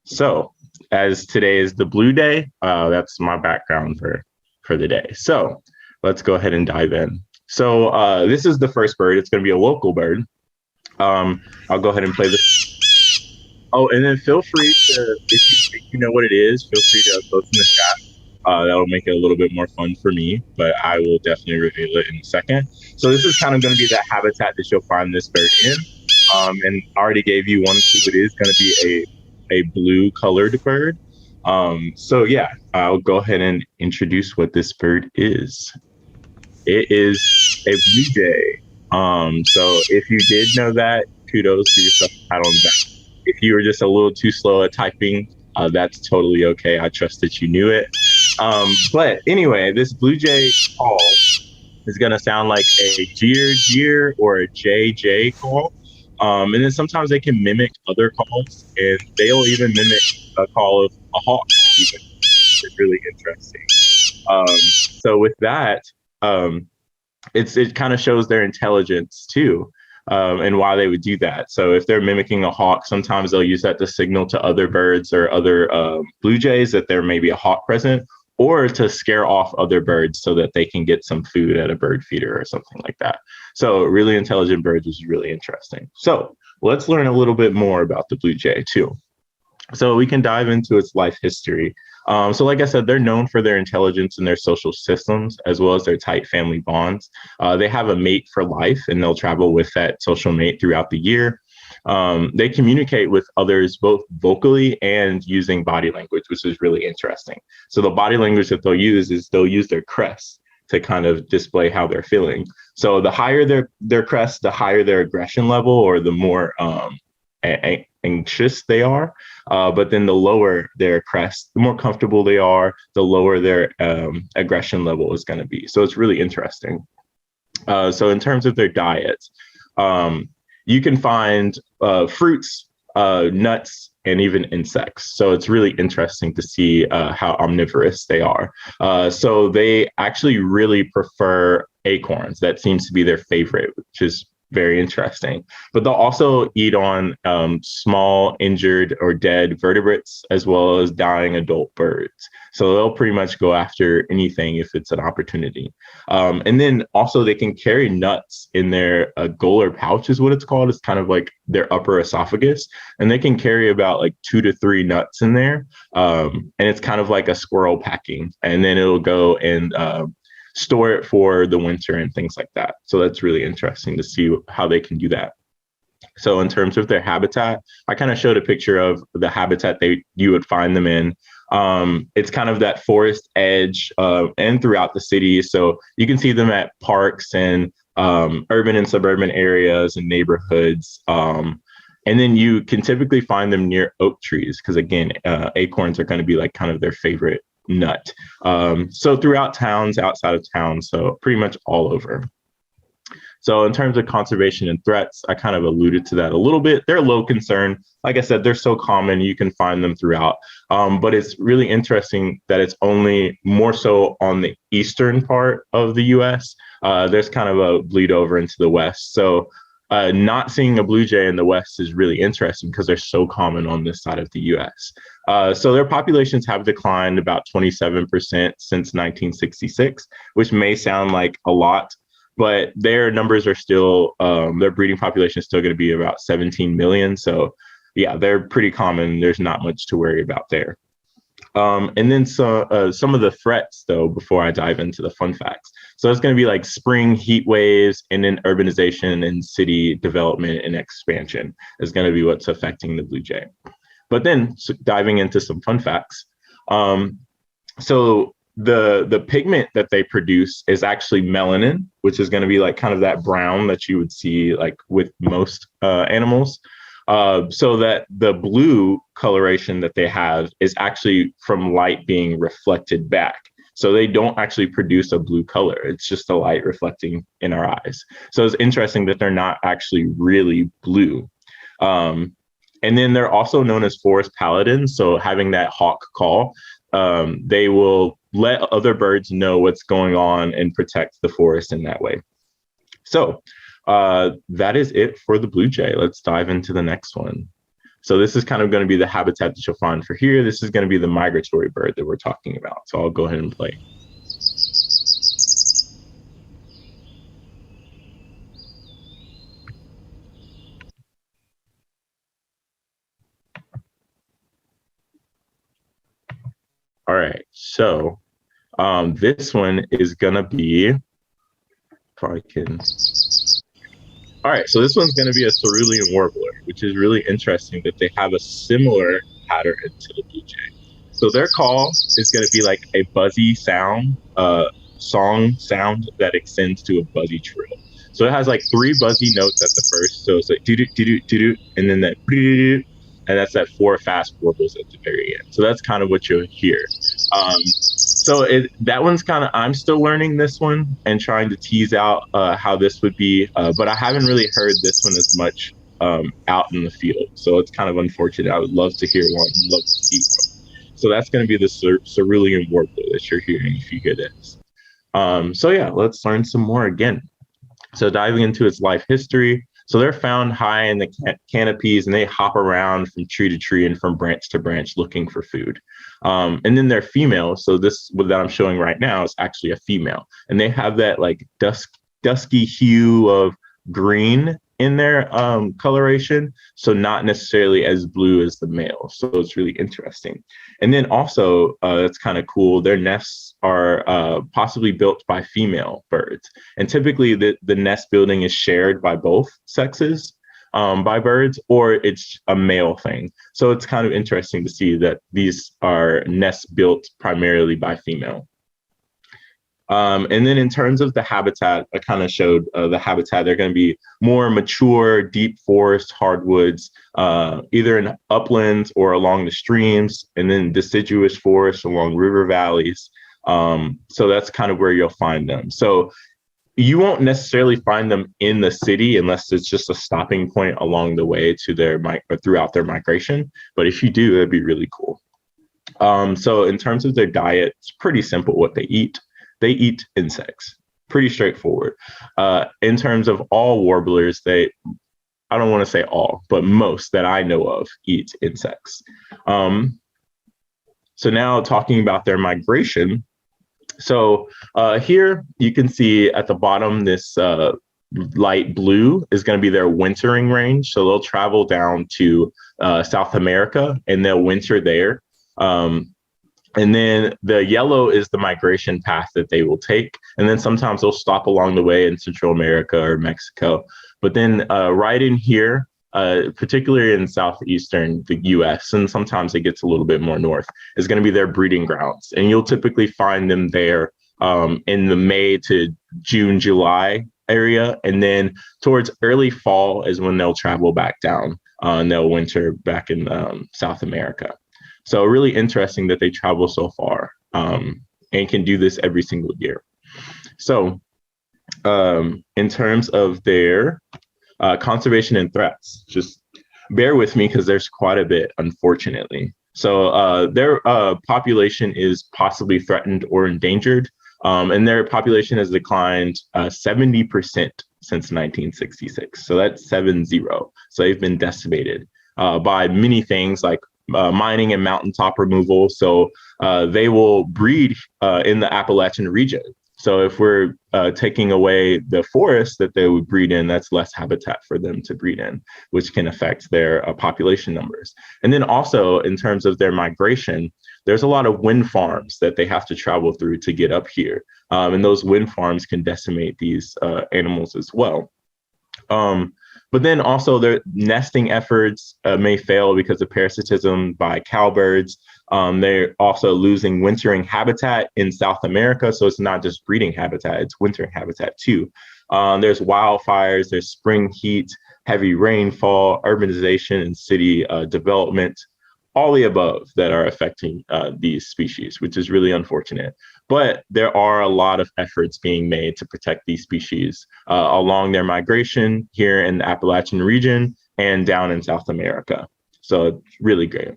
So, as today is the Blue Day, that's my background for the day. So, let's go ahead and dive in. So, this is the first bird. It's going to be a local bird. I'll go ahead and play this. Oh, and then feel free to, if you think you know what it is, feel free to post in the chat. That'll make it a little bit more fun for me, but I will definitely reveal it in a second. So, this is kind of going to be the habitat that you'll find this bird in. And I already gave you one clue. It is going to be a blue colored bird. So yeah, I'll go ahead and introduce what this bird is. It is a blue jay. So if you did know that, kudos to yourself, pat on the back. If you were just a little too slow at typing, that's totally okay. I trust that you knew it. But anyway, this blue jay call is going to sound like a jeer jeer or a JJ call. And then sometimes they can mimic other calls, and they'll even mimic a call of a hawk, even. It's really interesting. So with that, it kind of shows their intelligence too, and why they would do that. So if they're mimicking a hawk, sometimes they'll use that to signal to other birds or other blue jays that there may be a hawk present, or to scare off other birds so that they can get some food at a bird feeder or something like that. So really intelligent birds is really interesting. So let's learn a little bit more about the blue jay too. So we can dive into its life history. So like I said, they're known for their intelligence and their social systems, as well as their tight family bonds. They have a mate for life, and they'll travel with that social mate throughout the year. They communicate with others both vocally and using body language, which is really interesting. So the body language that they'll use is they'll use their crest to kind of display how they're feeling. So the higher their crest, the higher their aggression level, or the more anxious they are. But then the lower their crest, the more comfortable they are, the lower their aggression level is going to be. So it's really interesting. So in terms of their diet, you can find fruits, nuts, and even insects. So it's really interesting to see how omnivorous they are. So they actually really prefer acorns. That seems to be their favorite, which is very interesting. But they'll also eat on small, injured, or dead vertebrates, as well as dying adult birds. So they'll pretty much go after anything if it's an opportunity. And then also they can carry nuts in their golar pouch, is what it's called. It's kind of like their upper esophagus. And they can carry about like 2 to 3 nuts in there. And it's kind of like a squirrel packing. And then it'll go and store it for the winter and things like that. So that's really interesting to see how they can do that. So in terms of their habitat, I kind of showed a picture of the habitat you would find them in. It's kind of that forest edge and throughout the city. So you can see them at parks and urban and suburban areas and neighborhoods. And then you can typically find them near oak trees because, again, acorns are going to be like kind of their favorite nut. So throughout towns, outside of town, so pretty much all over. So in terms of conservation and threats, I kind of alluded to that a little bit. They're low concern. Like I said, they're so common, you can find them throughout. But it's really interesting that it's only more so on the eastern part of the US. There's kind of a bleed over into the West. So not seeing a blue jay in the West is really interesting because they're so common on this side of the US. So their populations have declined about 27% since 1966, which may sound like a lot, but their numbers are still, their breeding population is still going to be about 17 million. So yeah, they're pretty common. There's not much to worry about there. And then some of the threats, though, before I dive into the fun facts. So it's going to be like spring heat waves, and then urbanization and city development and expansion is going to be what's affecting the blue jay. But then diving into some fun facts. So the pigment that they produce is actually melanin, which is going to be like kind of that brown that you would see like with most animals. So that the blue coloration that they have is actually from light being reflected back. So they don't actually produce a blue color. It's just the light reflecting in our eyes. So it's interesting that they're not actually really blue. And then they're also known as forest paladins. So having that hawk call, they will let other birds know what's going on and protect the forest in that way. So that is it for the blue jay. Let's dive into the next one. So this is kind of going to be the habitat that you'll find for here. This is going to be the migratory bird that we're talking about. So I'll go ahead and play. All right, so this one is going to be, if I can. All right, so this one's going to be a Cerulean Warbler, which is really interesting that they have a similar pattern to the blue jay. So their call is going to be like a buzzy sound, song sound that extends to a buzzy trill. So it has like 3 buzzy notes at the first. So it's like do do do do do, and then that and that's that 4 fast warbles at the very end. So that's kind of what you'll hear. So that one's kind of, I'm still learning this one and trying to tease out how this would be, but I haven't really heard this one as much out in the field. So it's kind of unfortunate. I would love to hear one, love to see one. So that's going to be the Cerulean Warbler that you're hearing if you hear this. So yeah, let's learn some more again. So diving into its life history. So they're found high in the canopies, and they hop around from tree to tree and from branch to branch looking for food. And then they're female. So this that I'm showing right now is actually a female, and they have that like dusky hue of green in their coloration, so not necessarily as blue as the male. So it's really interesting. And then also, that's kind of cool, their nests are possibly built by female birds. And typically the nest building is shared by both sexes by birds, or it's a male thing. So it's kind of interesting to see that these are nests built primarily by female. And then in terms of the habitat, I kind of showed the habitat. They're going to be more mature, deep forest, hardwoods, either in uplands or along the streams, and then deciduous forests along river valleys. So that's kind of where you'll find them. So you won't necessarily find them in the city unless it's just a stopping point along the way to their throughout their migration. But if you do, that'd be really cool. So in terms of their diet, it's pretty simple what they eat. They eat insects, pretty straightforward. In terms of all warblers, I don't want to say all, but most that I know of eat insects. So now talking about their migration. So here you can see at the bottom, this light blue is going to be their wintering range. So they'll travel down to South America and they'll winter there. And then the yellow is the migration path that they will take. And then sometimes they'll stop along the way in Central America or Mexico. But then right in here, particularly in southeastern the US, and sometimes it gets a little bit more north, is going to be their breeding grounds. And you'll typically find them there in the May to June, July area. And then towards early fall is when they'll travel back down and they'll winter back in South America. So really interesting that they travel so far and can do this every single year. So in terms of their conservation and threats, just bear with me because there's quite a bit, unfortunately. So their population is possibly threatened or endangered, and their population has declined 70% since 1966. So that's 70. So they've been decimated by many things like mining and mountaintop removal. So they will breed in the Appalachian region. So if we're taking away the forest that they would breed in, that's less habitat for them to breed in, which can affect their population numbers. And then also in terms of their migration, there's a lot of wind farms that they have to travel through to get up here. And those wind farms can decimate these animals as well. But then also their nesting efforts may fail because of parasitism by cowbirds. They're also losing wintering habitat in South America. So it's not just breeding habitat, it's wintering habitat too. There's wildfires, there's spring heat, heavy rainfall, urbanization, and city development, all the above that are affecting these species, which is really unfortunate. But there are a lot of efforts being made to protect these species along their migration here in the Appalachian region and down in South America. So it's really great.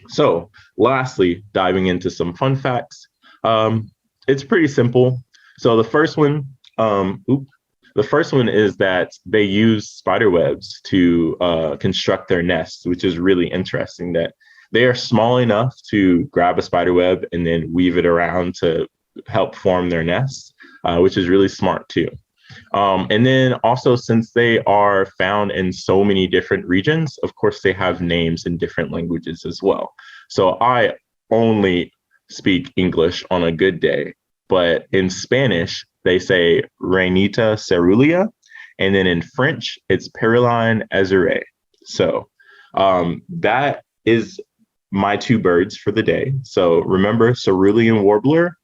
So lastly, diving into some fun facts. It's pretty simple. So the first one, The first one is that they use spider webs to construct their nests, which is really interesting that they are small enough to grab a spider web and then weave it around to help form their nests, which is really smart too. And then also, since they are found in so many different regions, of course, they have names in different languages as well. So I only speak English on a good day, but in Spanish, they say Reinita cerulea. And then in French, it's Pereline azurée. So that is my two birds for the day. So remember Cerulean Warbler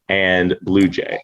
and Blue Jay.